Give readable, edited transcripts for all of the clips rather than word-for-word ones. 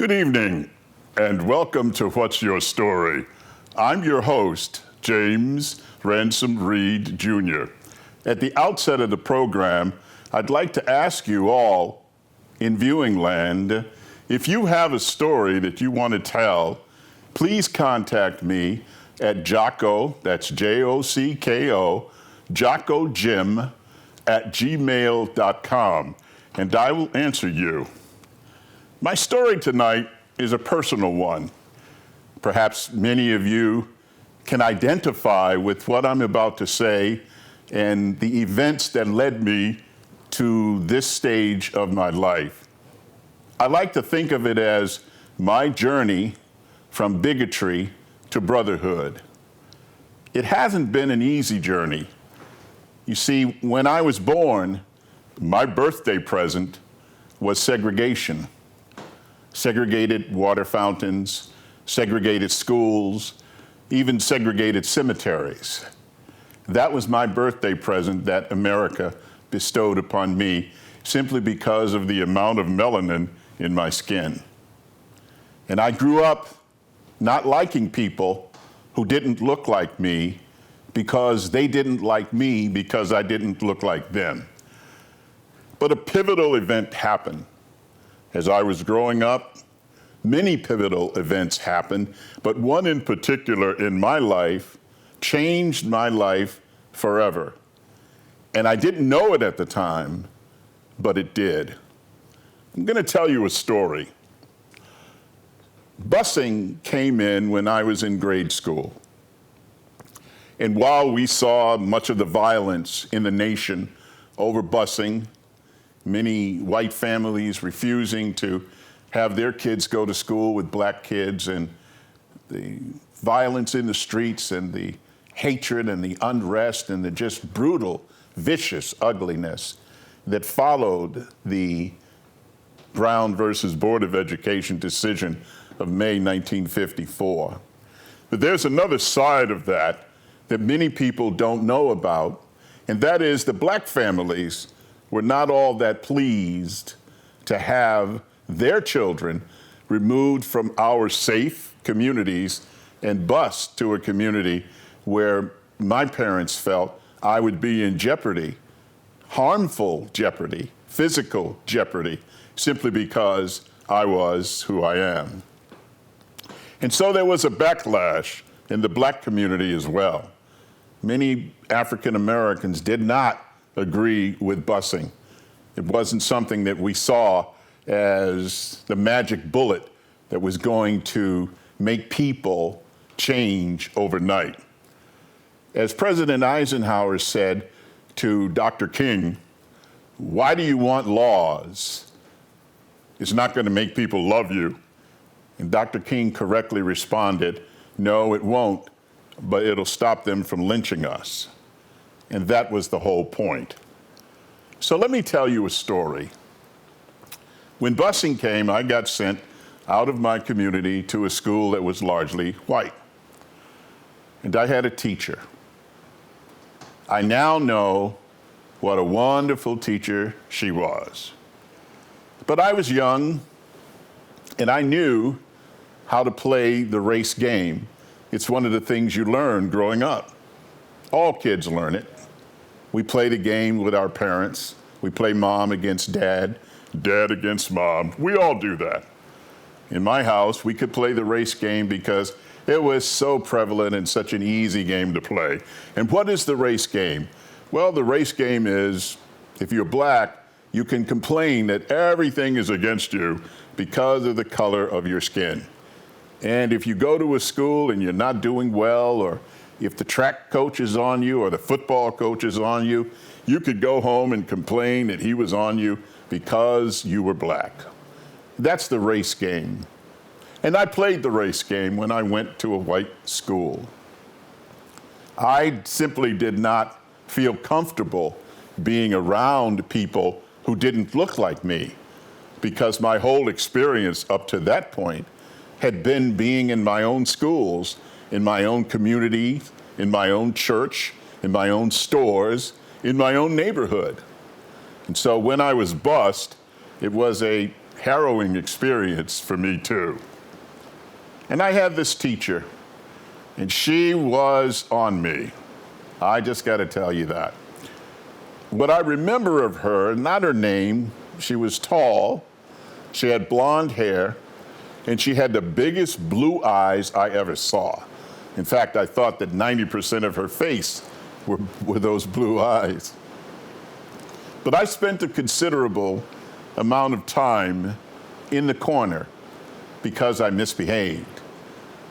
Good evening, and welcome to What's Your Story? I'm your host, James Ransom Reed Jr. At the outset of the program, I'd like to ask you all in viewing land, if you have a story that you want to tell, please contact me at Jocko, that's Jocko, JockoJim @gmail.com, and I will answer you. My story tonight is a personal one. Perhaps many of you can identify with what I'm about to say and the events that led me to this stage of my life. I like to think of it as my journey from bigotry to brotherhood. It hasn't been an easy journey. You see, when I was born, my birthday present was segregation. Segregated water fountains, segregated schools, even segregated cemeteries. That was my birthday present that America bestowed upon me simply because of the amount of melanin in my skin. And I grew up not liking people who didn't look like me because they didn't like me because I didn't look like them. But a pivotal event happened. As I was growing up, many pivotal events happened, but one in particular in my life changed my life forever. And I didn't know it at the time, but it did. I'm going to tell you a story. Busing came in when I was in grade school. And while we saw much of the violence in the nation over busing, many white families refusing to have their kids go to school with black kids, and the violence in the streets and the hatred and the unrest and the just brutal, vicious ugliness that followed the Brown versus Board of Education decision of May 1954. But there's another side of that many people don't know about, and that is the black families were not all that pleased to have their children removed from our safe communities and bused to a community where my parents felt I would be in jeopardy, harmful jeopardy, physical jeopardy, simply because I was who I am. And so there was a backlash in the black community as well. Many African Americans did not agree with busing. It wasn't something that we saw as the magic bullet that was going to make people change overnight. As President Eisenhower said to Dr. King, "Why do you want laws? It's not going to make people love you." And Dr. King correctly responded, "No, it won't, but it'll stop them from lynching us." And that was the whole point. So let me tell you a story. When busing came, I got sent out of my community to a school that was largely white. And I had a teacher. I now know what a wonderful teacher she was. But I was young, and I knew how to play the race game. It's one of the things you learn growing up. All kids learn it. We play the game with our parents. We play mom against dad, dad against mom. We all do that. In my house, we could play the race game because it was so prevalent and such an easy game to play. And what is the race game? Well, the race game is, if you're black, you can complain that everything is against you because of the color of your skin. And if you go to a school and you're not doing well, or if the track coach is on you or the football coach is on you, you could go home and complain that he was on you because you were black. That's the race game. And I played the race game when I went to a white school. I simply did not feel comfortable being around people who didn't look like me, because my whole experience up to that point had been being in my own schools, in my own community, in my own church, in my own stores, in my own neighborhood. And so when I was bused, it was a harrowing experience for me too. And I had this teacher, and she was on me. I just got to tell you that. What I remember of her, not her name, she was tall, she had blonde hair, and she had the biggest blue eyes I ever saw. In fact, I thought that 90% of her face were those blue eyes. But I spent a considerable amount of time in the corner because I misbehaved.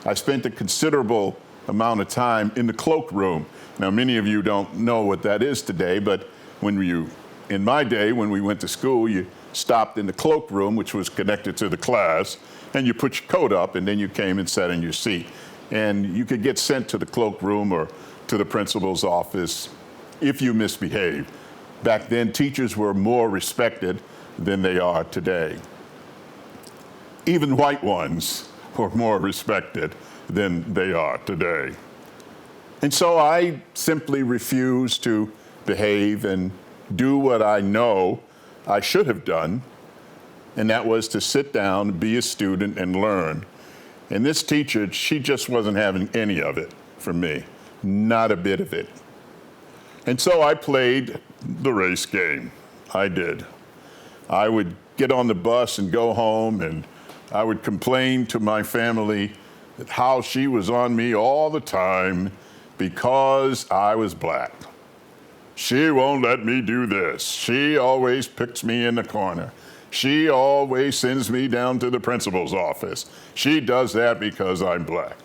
I spent a considerable amount of time in the cloakroom. Now, many of you don't know what that is today, but in my day, when we went to school, you stopped in the cloakroom, which was connected to the class, and you put your coat up, and then you came and sat in your seat. And you could get sent to the cloakroom or to the principal's office if you misbehaved. Back then, teachers were more respected than they are today. Even white ones were more respected than they are today. And so I simply refused to behave and do what I know I should have done, and that was to sit down, be a student, and learn. And this teacher, she just wasn't having any of it for me, not a bit of it. And so I played the race game. I did. I would get on the bus and go home, and I would complain to my family that how she was on me all the time because I was black. She won't let me do this. She always picks me in the corner. She always sends me down to the principal's office. She does that because I'm black.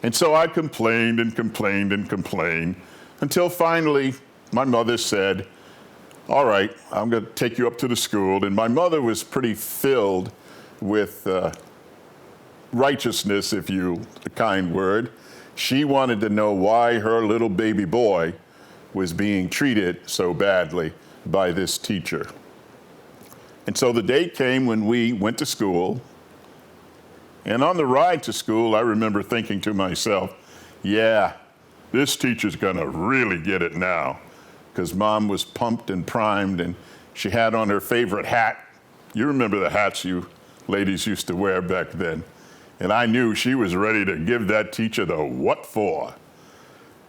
And so I complained and complained and complained until finally my mother said, all right, I'm going to take you up to the school. And my mother was pretty filled with righteousness, if you, a kind word. She wanted to know why her little baby boy was being treated so badly by this teacher. And so the day came when we went to school. And on the ride to school, I remember thinking to myself, yeah, this teacher's gonna really get it now. Because Mom was pumped and primed, and she had on her favorite hat. You remember the hats you ladies used to wear back then. And I knew she was ready to give that teacher the what for.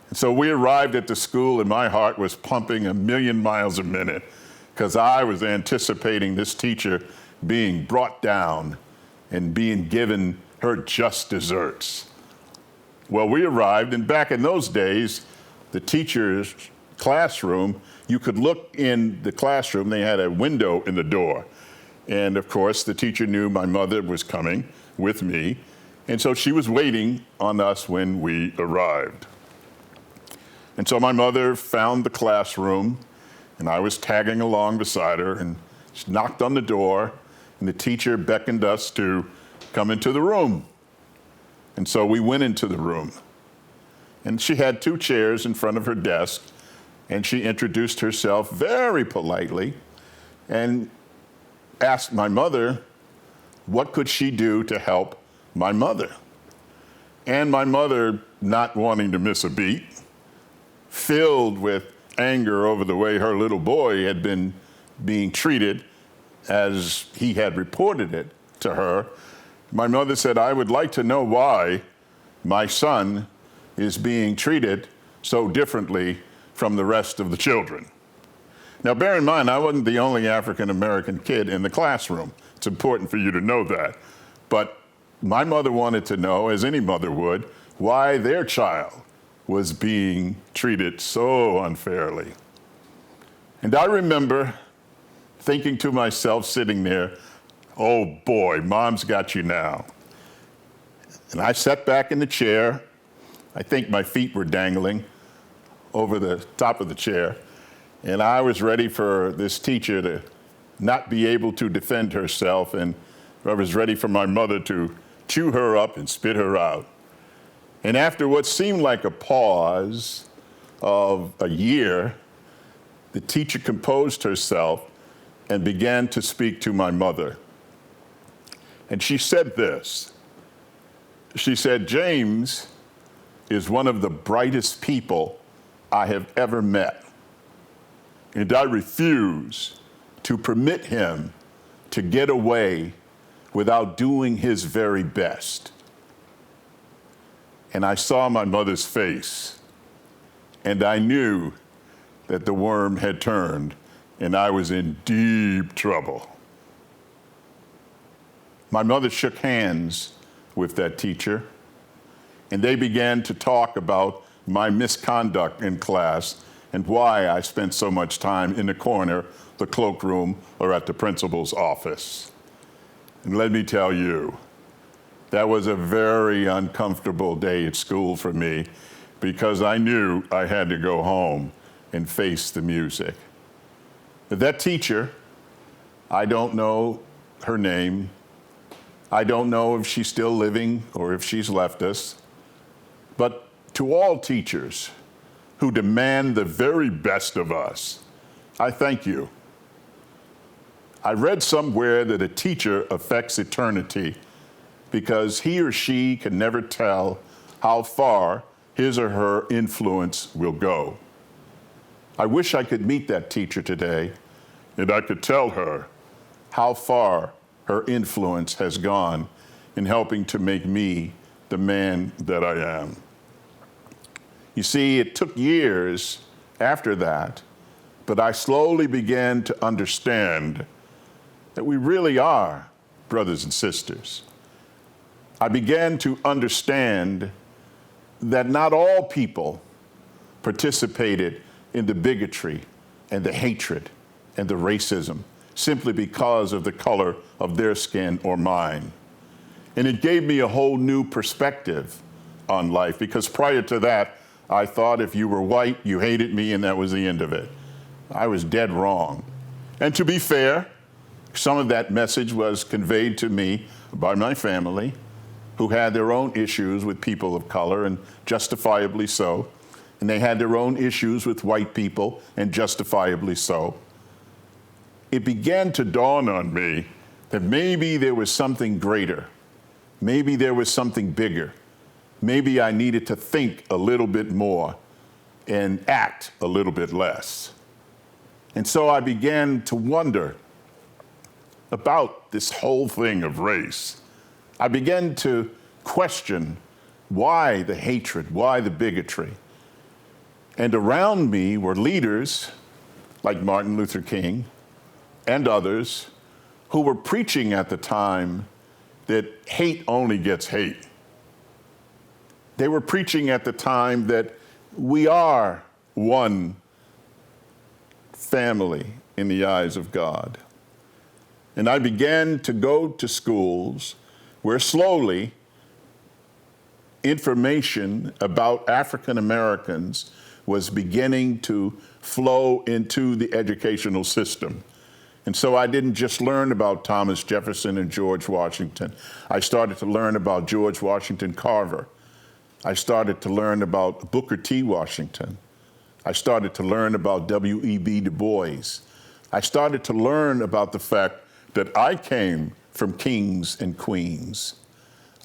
And so we arrived at the school, and my heart was pumping a million miles a minute because I was anticipating this teacher being brought down and being given her just desserts. Well, we arrived, and back in those days, the teacher's classroom, you could look in the classroom. They had a window in the door. And of course, the teacher knew my mother was coming with me. And so she was waiting on us when we arrived. And so my mother found the classroom, and I was tagging along beside her, and she knocked on the door, and the teacher beckoned us to come into the room. And so we went into the room. And she had 2 chairs in front of her desk, and she introduced herself very politely and asked my mother, what could she do to help my mother? And my mother, not wanting to miss a beat, filled with anger over the way her little boy had been being treated as he had reported it to her, my mother said, I would like to know why my son is being treated so differently from the rest of the children. Now, bear in mind, I wasn't the only African-American kid in the classroom. It's important for you to know that. But my mother wanted to know, as any mother would, why their child was being treated so unfairly. And I remember thinking to myself sitting there, oh boy, Mom's got you now. And I sat back in the chair. I think my feet were dangling over the top of the chair. And I was ready for this teacher to not be able to defend herself. And I was ready for my mother to chew her up and spit her out. And after what seemed like a pause of a year, the teacher composed herself and began to speak to my mother. And she said this. She said, James is one of the brightest people I have ever met. And I refuse to permit him to get away without doing his very best. And I saw my mother's face, and I knew that the worm had turned, and I was in deep trouble. My mother shook hands with that teacher, and they began to talk about my misconduct in class and why I spent so much time in the corner, the cloakroom, or at the principal's office. And let me tell you, that was a very uncomfortable day at school for me because I knew I had to go home and face the music. But that teacher, I don't know her name. I don't know if she's still living or if she's left us. But to all teachers who demand the very best of us, I thank you. I read somewhere that a teacher affects eternity because he or she can never tell how far his or her influence will go. I wish I could meet that teacher today and I could tell her how far her influence has gone in helping to make me the man that I am. You see, it took years after that, but I slowly began to understand that we really are brothers and sisters. I began to understand that not all people participated in the bigotry and the hatred and the racism simply because of the color of their skin or mine. And it gave me a whole new perspective on life because prior to that, I thought if you were white, you hated me and that was the end of it. I was dead wrong. And to be fair, some of that message was conveyed to me by my family, who had their own issues with people of color, and justifiably so. And they had their own issues with white people, and justifiably so. It began to dawn on me that maybe there was something greater. Maybe there was something bigger. Maybe I needed to think a little bit more and act a little bit less. And so I began to wonder about this whole thing of race. I began to question why the hatred, why the bigotry. And around me were leaders like Martin Luther King and others who were preaching at the time that hate only gets hate. They were preaching at the time that we are one family in the eyes of God. And I began to go to schools where slowly information about African Americans was beginning to flow into the educational system. And so I didn't just learn about Thomas Jefferson and George Washington. I started to learn about George Washington Carver. I started to learn about Booker T. Washington. I started to learn about W.E.B. Du Bois. I started to learn about the fact that I came from kings and queens.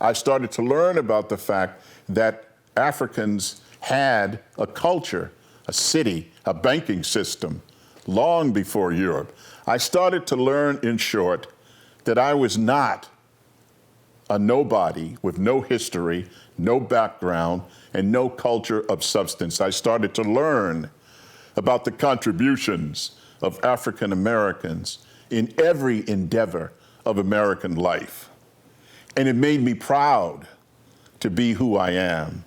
I started to learn about the fact that Africans had a culture, a city, a banking system long before Europe. I started to learn, in short, that I was not a nobody with no history, no background, and no culture of substance. I started to learn about the contributions of African Americans in every endeavor of American life. And it made me proud to be who I am.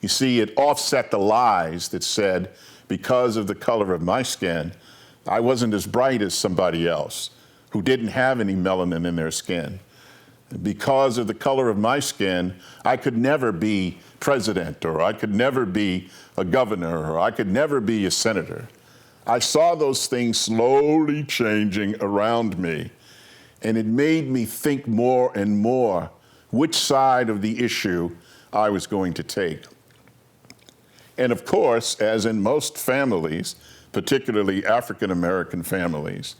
You see, it offset the lies that said, because of the color of my skin, I wasn't as bright as somebody else who didn't have any melanin in their skin. Because of the color of my skin, I could never be president, or I could never be a governor, or I could never be a senator. I saw those things slowly changing around me, and it made me think more and more which side of the issue I was going to take. And of course, as in most families, particularly African American families,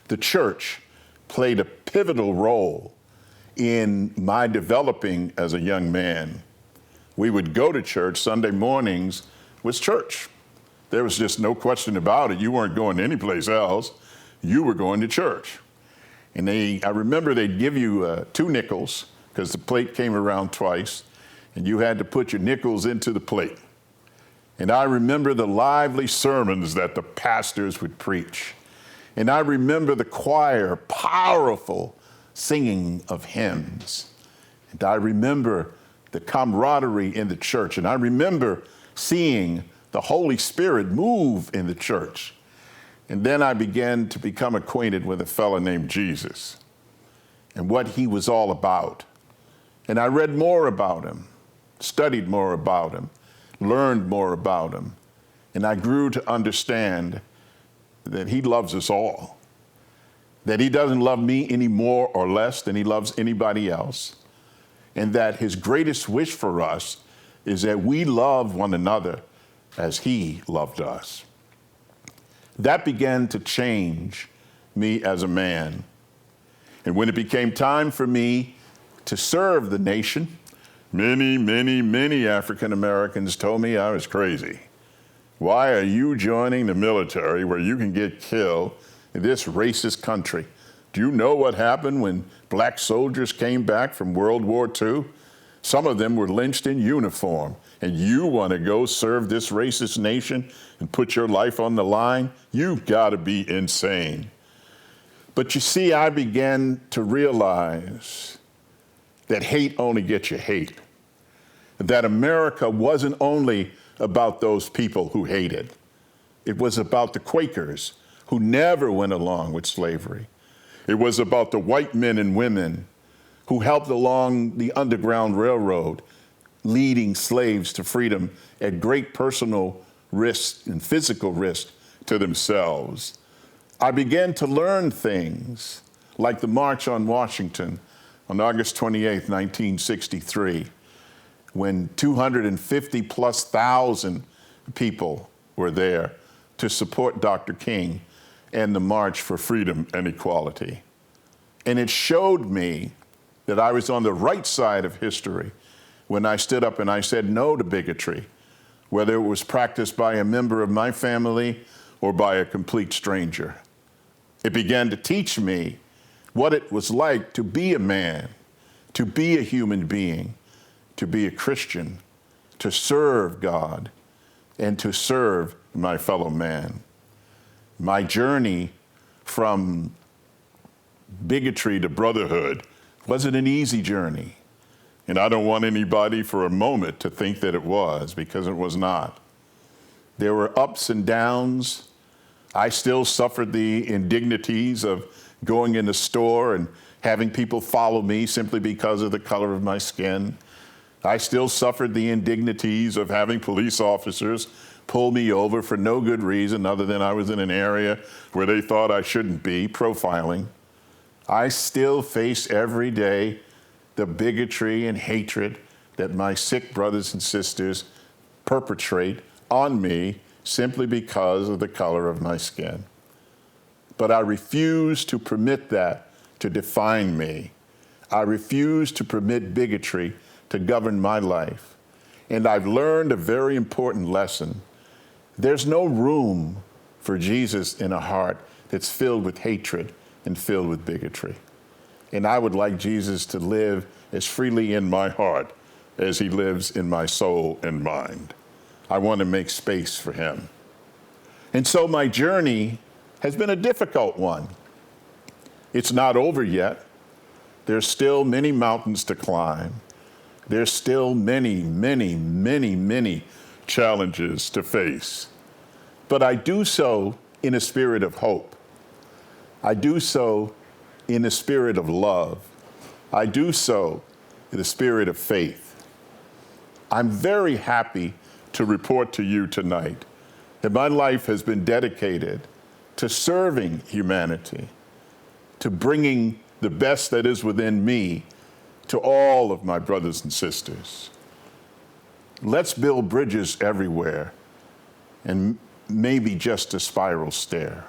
the church played a pivotal role in my developing as a young man. We would go to church. Sunday mornings was church. There was just no question about it. You weren't going anyplace else. You were going to church. And I remember they'd give you 2 nickels because the plate came around twice, and you had to put your nickels into the plate. And I remember the lively sermons that the pastors would preach. And I remember the choir, powerful singing of hymns. And I remember the camaraderie in the church. And I remember seeing the Holy Spirit move in the church. And then I began to become acquainted with a fellow named Jesus and what he was all about. And I read more about him, studied more about him, learned more about him. And I grew to understand that he loves us all, that he doesn't love me any more or less than he loves anybody else, and that his greatest wish for us is that we love one another as he loved us. That began to change me as a man. And when it became time for me to serve the nation, many African Americans told me I was crazy. Why are you joining the military where you can get killed in this racist country? Do you know what happened when black soldiers came back from World War II? Some of them were lynched in uniform, and you want to go serve this racist nation and put your life on the line? You've got to be insane. But you see, I began to realize that hate only gets you hate. That America wasn't only about those people who hated. It was about the Quakers who never went along with slavery. It was about the white men and women who helped along the Underground Railroad, leading slaves to freedom at great personal risk and physical risk to themselves. I began to learn things like the March on Washington on August 28, 1963, when 250,000+ people were there to support Dr. King and the March for Freedom and Equality. And it showed me that I was on the right side of history when I stood up and I said no to bigotry, whether it was practiced by a member of my family or by a complete stranger. It began to teach me what it was like to be a man, to be a human being, to be a Christian, to serve God, and to serve my fellow man. My journey from bigotry to brotherhood wasn't an easy journey. And I don't want anybody for a moment to think that it was, because it was not. There were ups and downs. I still suffered the indignities of going in the store and having people follow me simply because of the color of my skin. I still suffered the indignities of having police officers pull me over for no good reason other than I was in an area where they thought I shouldn't be, profiling. I still face every day the bigotry and hatred that my sick brothers and sisters perpetrate on me simply because of the color of my skin. But I refuse to permit that to define me. I refuse to permit bigotry to govern my life. And I've learned a very important lesson. There's no room for Jesus in a heart that's filled with hatred and filled with bigotry. And I would like Jesus to live as freely in my heart as he lives in my soul and mind. I want to make space for him. And so my journey has been a difficult one. It's not over yet. There's still many mountains to climb. There's still many challenges to face. But I do so in a spirit of hope. I do so in a spirit of love. I do so in a spirit of faith. I'm very happy to report to you tonight that my life has been dedicated to serving humanity, to bringing the best that is within me to all of my brothers and sisters. Let's build bridges everywhere and maybe just a spiral stair,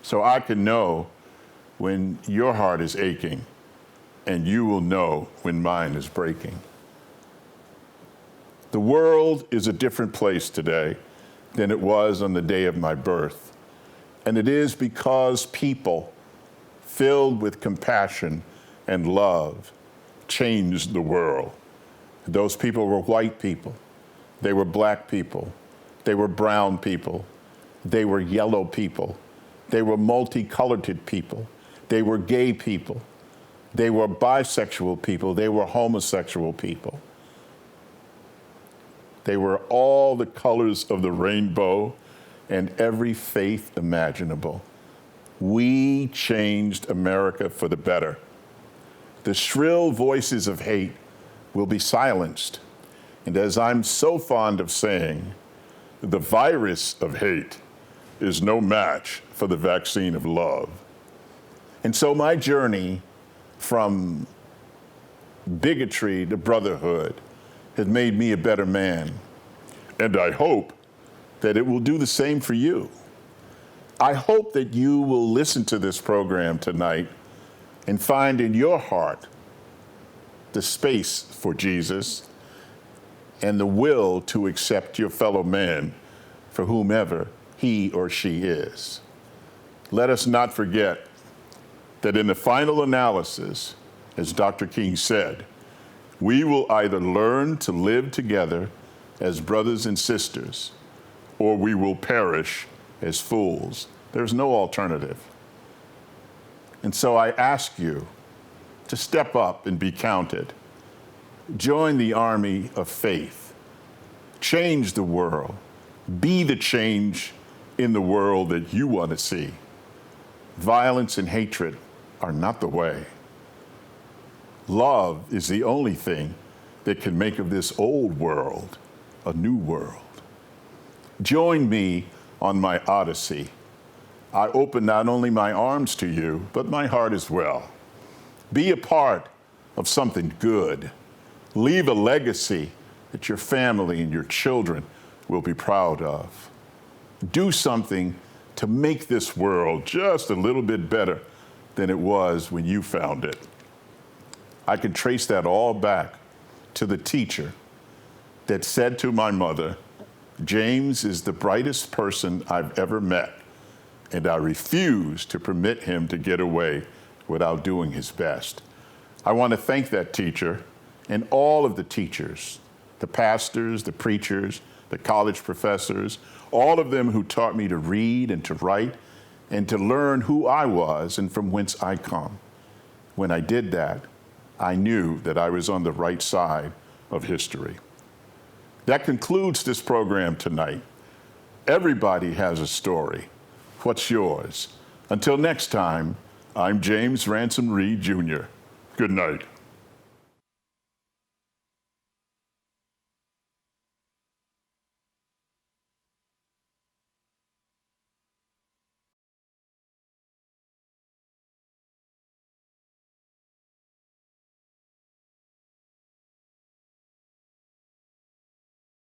so I can know when your heart is aching, and you will know when mine is breaking. The world is a different place today than it was on the day of my birth. And it is because people filled with compassion and love, changed the world. Those people were white people. They were black people. They were brown people. They were yellow people. They were multicolored people. They were gay people. They were bisexual people. They were homosexual people. They were all the colors of the rainbow and every faith imaginable. We changed America for the better. The shrill voices of hate will be silenced. And as I'm so fond of saying, the virus of hate is no match for the vaccine of love. And so my journey from bigotry to brotherhood has made me a better man. And I hope that it will do the same for you. I hope that you will listen to this program tonight and find in your heart the space for Jesus and the will to accept your fellow man for whomever he or she is. Let us not forget that in the final analysis, as Dr. King said, we will either learn to live together as brothers and sisters, or we will perish as fools. There's no alternative. And so I ask you to step up and be counted. Join the army of faith. Change the world. Be the change in the world that you want to see. Violence and hatred are not the way. Love is the only thing that can make of this old world a new world. Join me on my odyssey. I open not only my arms to you, but my heart as well. Be a part of something good. Leave a legacy that your family and your children will be proud of. Do something to make this world just a little bit better than it was when you found it. I can trace that all back to the teacher that said to my mother, James is the brightest person I've ever met, and I refuse to permit him to get away without doing his best. I want to thank that teacher and all of the teachers, the pastors, the preachers, the college professors, all of them who taught me to read and to write and to learn who I was and from whence I come. When I did that, I knew that I was on the right side of history. That concludes this program tonight. Everybody has a story. What's yours? Until next time, I'm James Ransom Reed, Jr. Good night.